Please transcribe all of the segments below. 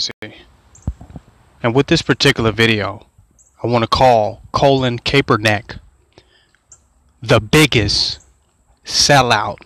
Supremacy. And with this particular video, I want to call Colin Kapernick the biggest sellout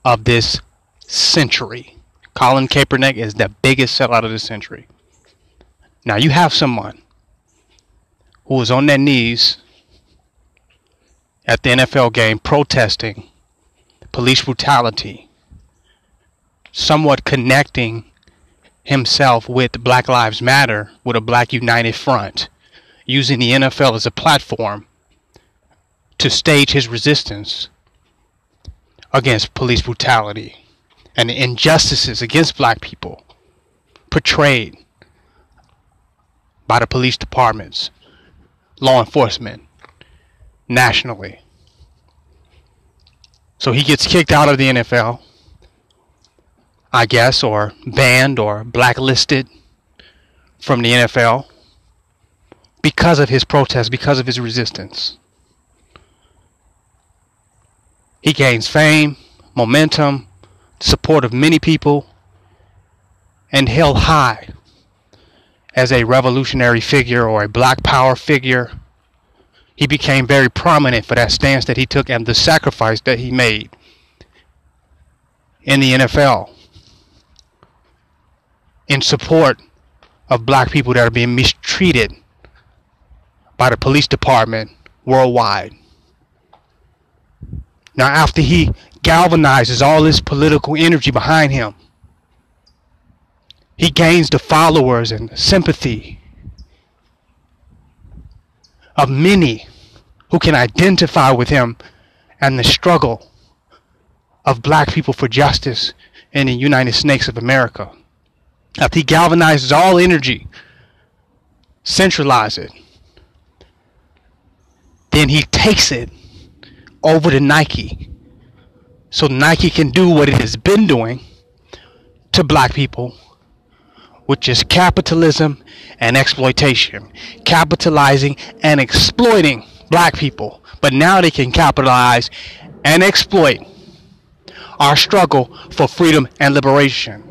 of this century. Colin Kaepernick is the biggest sellout of the century. Now you have someone who was on their knees at the NFL game protesting police brutality, somewhat connecting himself with Black Lives Matter, with a Black United Front, using the NFL as a platform to stage his resistance against police brutality and the injustices against black people portrayed by the police departments, law enforcement, nationally. So he gets kicked out of the NFL, I guess, or banned or blacklisted from the NFL because of his protest, because of his resistance. He gains fame, momentum, support of many people, and held high as a revolutionary figure or a black power figure. He became very prominent for that stance that he took and the sacrifice that he made in the NFL in support of black people that are being mistreated by the police department worldwide. Now, after he galvanizes all this political energy behind him, he gains the followers and sympathy of many who can identify with him and the struggle of black people for justice in the United States of America. After he galvanizes all energy, centralizes it, then he takes it over to Nike, so Nike can do what it has been doing to black people, which is capitalism and exploitation, capitalizing and exploiting black people. But now they can capitalize and exploit our struggle for freedom and liberation.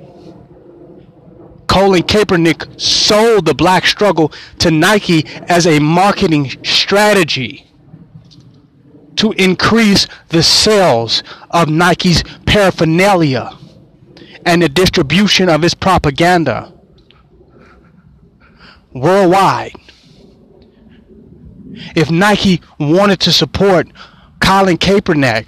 Colin Kaepernick sold the black struggle to Nike as a marketing strategy to increase the sales of Nike's paraphernalia and the distribution of its propaganda worldwide. If Nike wanted to support Colin Kaepernick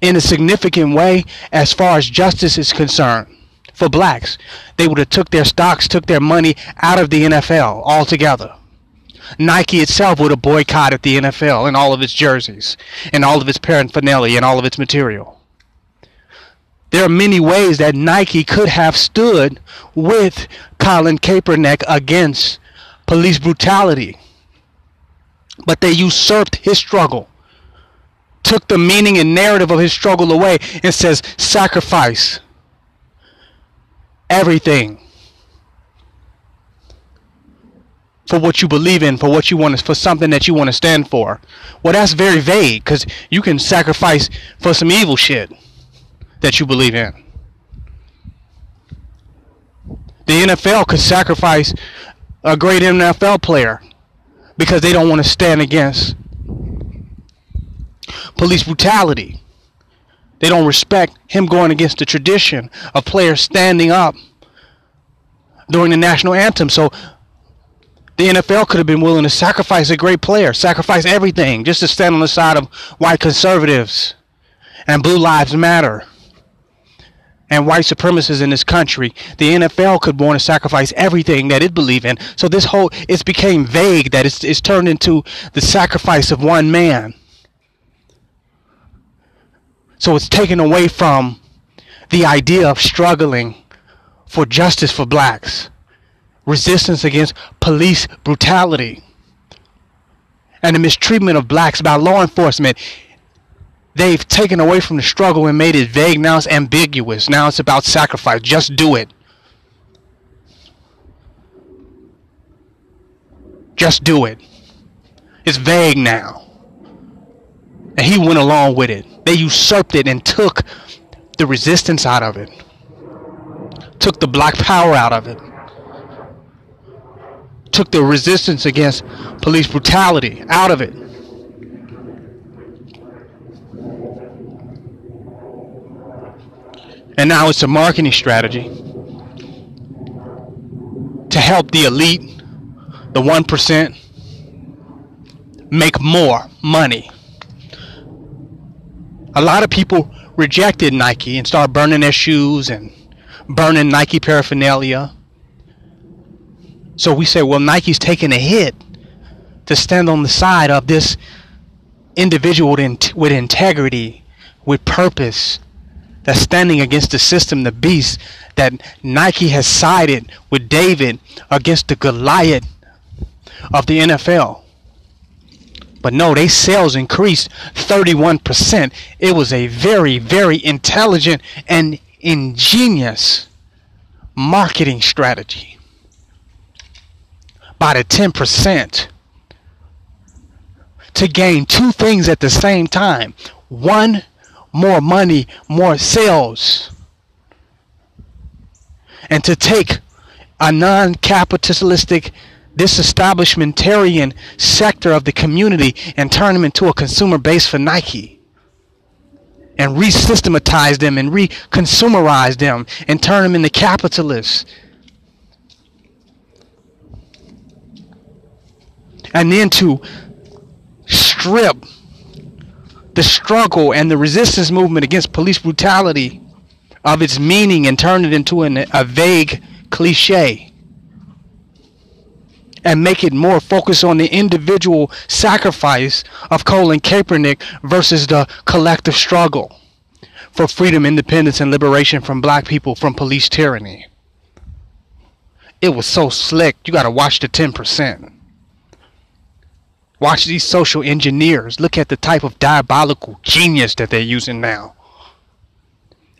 in a significant way as far as justice is concerned for blacks, they would have took their stocks, took their money out of the NFL altogether. Nike itself would have boycotted the NFL and all of its jerseys and all of its paraphernalia and all of its material. There are many ways that Nike could have stood with Colin Kaepernick against police brutality, but they usurped his struggle, took the meaning and narrative of his struggle away, and says sacrifice everything for what you believe in, for what you want, for something that you want to stand for. Well, that's very vague, because you can sacrifice for some evil shit that you believe in. The NFL could sacrifice a great NFL player because they don't want to stand against police brutality. They don't respect him going against the tradition of players standing up during the national anthem. So the NFL could have been willing to sacrifice a great player, sacrifice everything, just to stand on the side of white conservatives and Blue Lives Matter and white supremacists in this country. The NFL could want to sacrifice everything that it believes in. So this whole, it's became vague that it's turned into the sacrifice of one man. So it's taken away from the idea of struggling for justice for blacks, resistance against police brutality, and the mistreatment of blacks by law enforcement. They've taken away from the struggle and made it vague. Now it's ambiguous. Now it's about sacrifice. Just do it. Just do it. It's vague now. And he went along with it. They usurped it and took the resistance out of it. Took the black power out of it. took the resistance against police brutality out of it. And now it's a marketing strategy to help the elite, the 1%, make more money. A lot of people rejected Nike and started burning their shoes and burning Nike paraphernalia. So we say, well, Nike's taking a hit to stand on the side of this individual with integrity, with purpose, that's standing against the system, the beast, that Nike has sided with David against the Goliath of the NFL. But no, their sales increased 31%. It was a very, very intelligent and ingenious marketing strategy by the 10% to gain two things at the same time. One, more money, more sales. And to take a non-capitalistic, disestablishmentarian sector of the community and turn them into a consumer base for Nike. And re-systematize them and re-consumerize them and turn them into capitalists. And then to strip the struggle and the resistance movement against police brutality of its meaning and turn it into a vague cliche. And make it more focused on the individual sacrifice of Colin Kaepernick versus the collective struggle for freedom, independence, and liberation from black people from police tyranny. It was so slick. You got to watch the 10%. Watch these social engineers. Look at the type of diabolical genius that they're using now.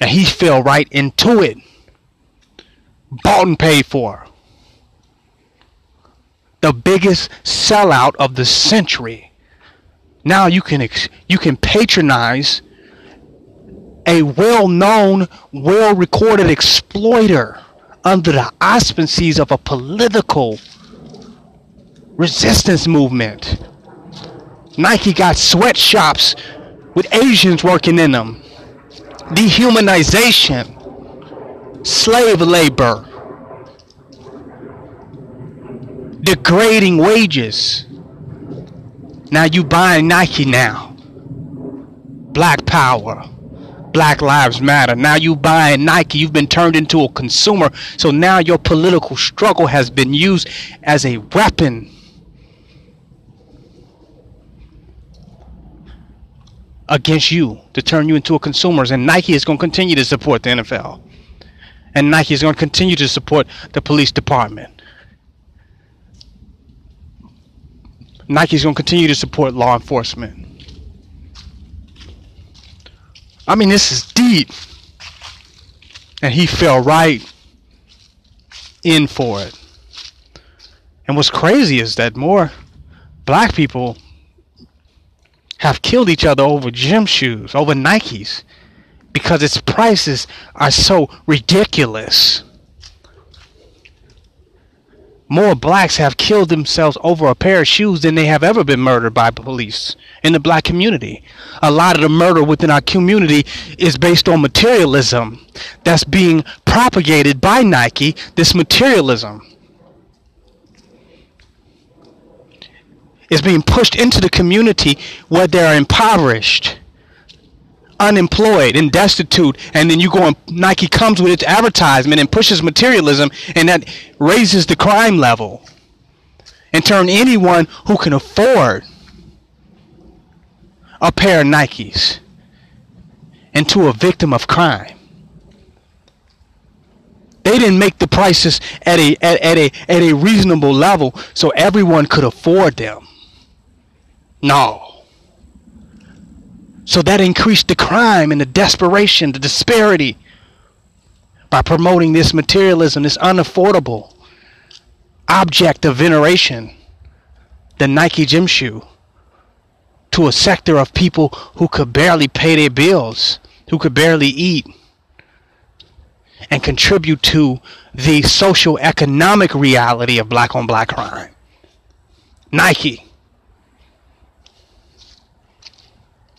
And he fell right into it. Bought and paid for. The biggest sellout of the century. Now you can patronize a well-known, well-recorded exploiter under the auspices of a political resistance movement. Nike got sweatshops with Asians working in them. Dehumanization. Slave labor. Degrading wages. Now you buying Nike now. Black power. Black lives matter. Now you buying Nike. You've been turned into a consumer. So now your political struggle has been used as a weapon against you to turn you into a consumer. And Nike is going to continue to support the NFL. And Nike is going to continue to support the police department. Nike is going to continue to support law enforcement. I mean, this is deep. And he fell right in for it. And what's crazy is that more black people have killed each other over gym shoes, over Nikes, because its prices are so ridiculous. More blacks have killed themselves over a pair of shoes than they have ever been murdered by police in the black community. A lot of the murder within our community is based on materialism that's being propagated by Nike, this materialism. Is being pushed into the community where they're impoverished, unemployed, and destitute, and then you go and Nike comes with its advertisement and pushes materialism, and that raises the crime level and turn anyone who can afford a pair of Nikes into a victim of crime. They didn't make the prices at a reasonable level so everyone could afford them. No. So that increased the crime and the desperation, the disparity by promoting this materialism, this unaffordable object of veneration, the Nike gym shoe, to a sector of people who could barely pay their bills, who could barely eat. and contribute to the social economic reality of black on black crime. Nike.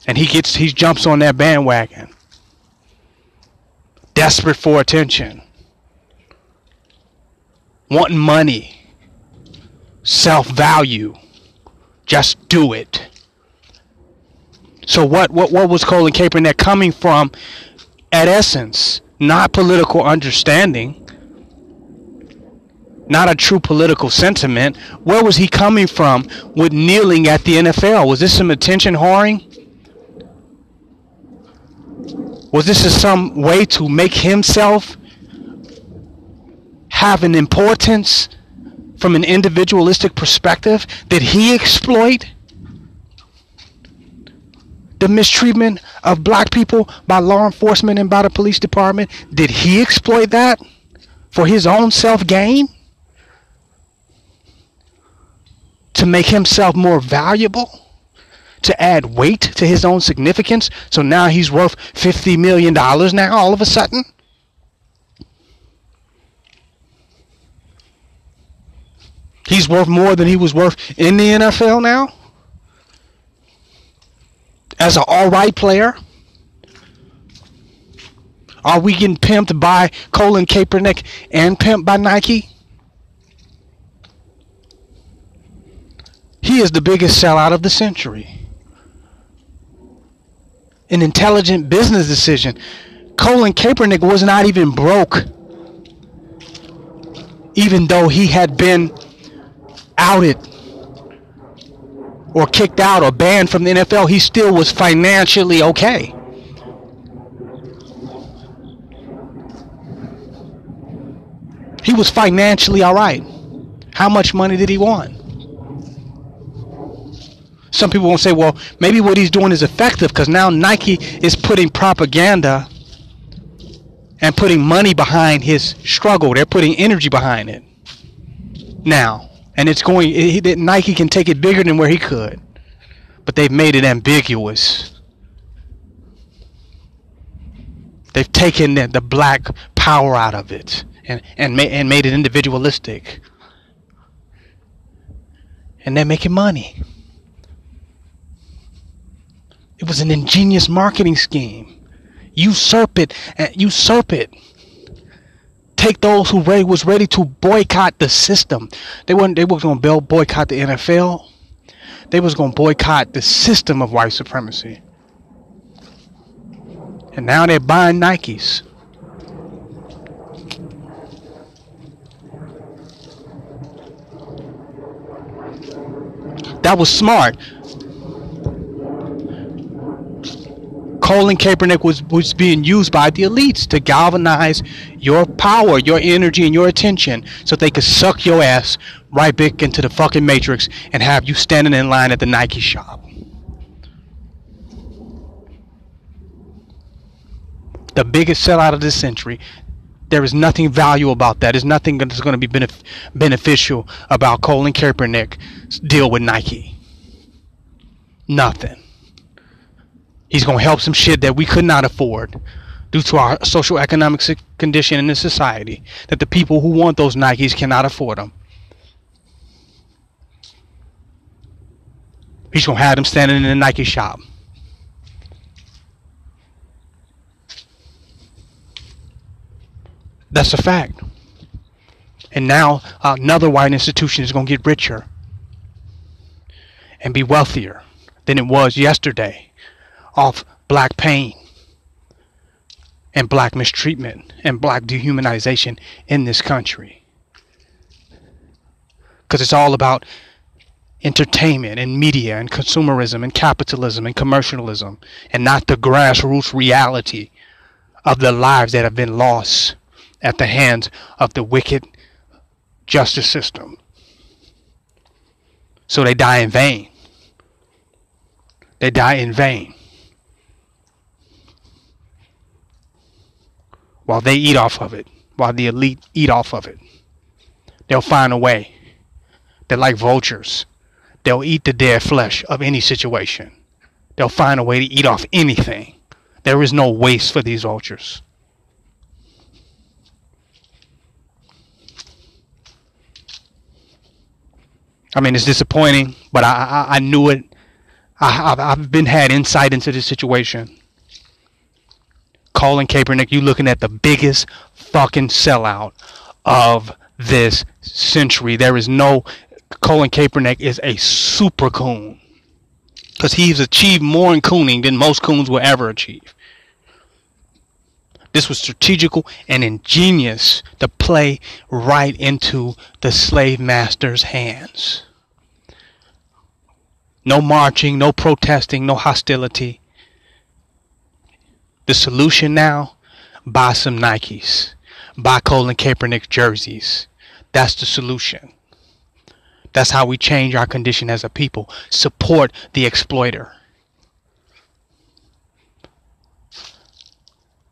And he jumps on that bandwagon. Desperate for attention. Wanting money. Self-value. Just do it. So what was Colin Kaepernick coming from at essence? Not political understanding. Not a true political sentiment. Where was he coming from with kneeling at the NFL? Was this some attention whoring? Was this some way to make himself have an importance from an individualistic perspective? Did he exploit the mistreatment of black people by law enforcement and by the police department? Did he exploit that for his own self-gain? To make himself more valuable? To add weight to his own significance? So now he's worth $50 million now all of a sudden? He's worth more than he was worth in the NFL now? As an all-right player? Are we getting pimped by Colin Kaepernick and pimped by Nike? He is the biggest sellout of the century. An intelligent business decision. Colin Kaepernick was not even broke. Even though he had been outed or kicked out or banned from the NFL, he still was financially okay. He was financially all right. How much money did he want? Some people won't say, well, maybe what he's doing is effective because now Nike is putting propaganda and putting money behind his struggle. They're putting energy behind it now. And it's going, Nike can take it bigger than where he could. But they've made it ambiguous. They've taken the black power out of it and made it individualistic. And they're making money. It was an ingenious marketing scheme. Usurp it. Take those who was ready to boycott the system. They weren't going to boycott the NFL. They was going to boycott the system of white supremacy. And now they're buying Nikes. That was smart. Colin Kaepernick was being used by the elites to galvanize your power, your energy, and your attention so they could suck your ass right back into the fucking matrix and have you standing in line at the Nike shop. The biggest sellout of this century. There is nothing valuable about that. There's nothing that's going to be beneficial about Colin Kaepernick's deal with Nike. Nothing. He's going to help some shit that we could not afford due to our social economic condition in this society, that the people who want those Nikes cannot afford them. He's going to have them standing in the Nike shop. That's a fact. And now another white institution is going to get richer and be wealthier than it was yesterday off black pain and black mistreatment and black dehumanization in this country. Because it's all about entertainment and media and consumerism and capitalism and commercialism, and not the grassroots reality of the lives that have been lost at the hands of the wicked justice system. So they die in vain. They die in vain. While they eat off of it. While the elite eat off of it. They'll find a way. They're like vultures. They'll eat the dead flesh of any situation. They'll find a way to eat off anything. There is no waste for these vultures. I mean, it's disappointing, but I knew it. I've been had insight into this situation. Colin Kaepernick, you looking at the biggest fucking sellout of this century. There is no... Colin Kaepernick is a super coon. Because he's achieved more in cooning than most coons will ever achieve. This was strategical and ingenious to play right into the slave master's hands. No marching, no protesting, no hostility. The solution now, buy some Nikes. Buy Colin Kaepernick jerseys. That's the solution. That's how we change our condition as a people. Support the exploiter.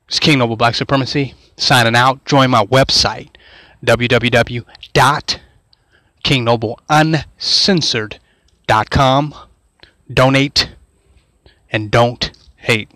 It's KingNoble Black Supremacy signing out. Join my website, www.KingNobleUncensored.com. Donate and don't hate.